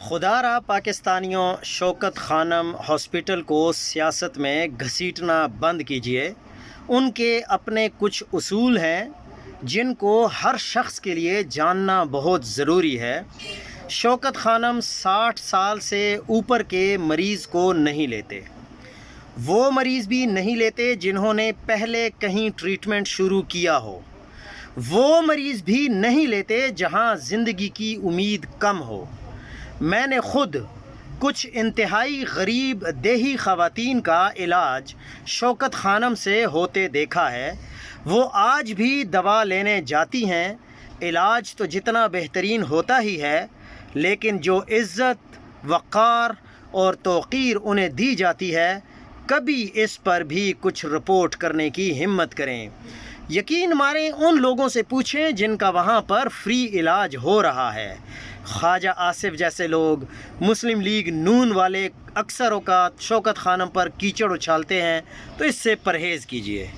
خدا را پاکستانیوں، شوکت خانم ہاسپٹل کو سیاست میں گھسیٹنا بند کیجیے۔ ان کے اپنے کچھ اصول ہیں جن کو ہر شخص کے لیے جاننا بہت ضروری ہے۔ شوکت خانم 60 سال سے اوپر کے مریض کو نہیں لیتے۔ وہ مریض بھی نہیں لیتے جنہوں نے پہلے کہیں ٹریٹمنٹ شروع کیا ہو۔ وہ مریض بھی نہیں لیتے جہاں زندگی کی امید کم ہو۔ میں نے خود کچھ انتہائی غریب دیہی خواتین کا علاج شوکت خانم سے ہوتے دیکھا ہے۔ وہ آج بھی دوا لینے جاتی ہیں۔ علاج تو جتنا بہترین ہوتا ہی ہے، لیکن جو عزت، وقار اور توقیر انہیں دی جاتی ہے، کبھی اس پر بھی کچھ رپورٹ کرنے کی ہمت کریں۔ یقین ماریں ان لوگوں سے پوچھیں جن کا وہاں پر فری علاج ہو رہا ہے۔ خواجہ آصف جیسے لوگ، مسلم لیگ نون والے اکثر اوقات شوکت خانم پر کیچڑ اچھالتے ہیں، تو اس سے پرہیز کیجیے۔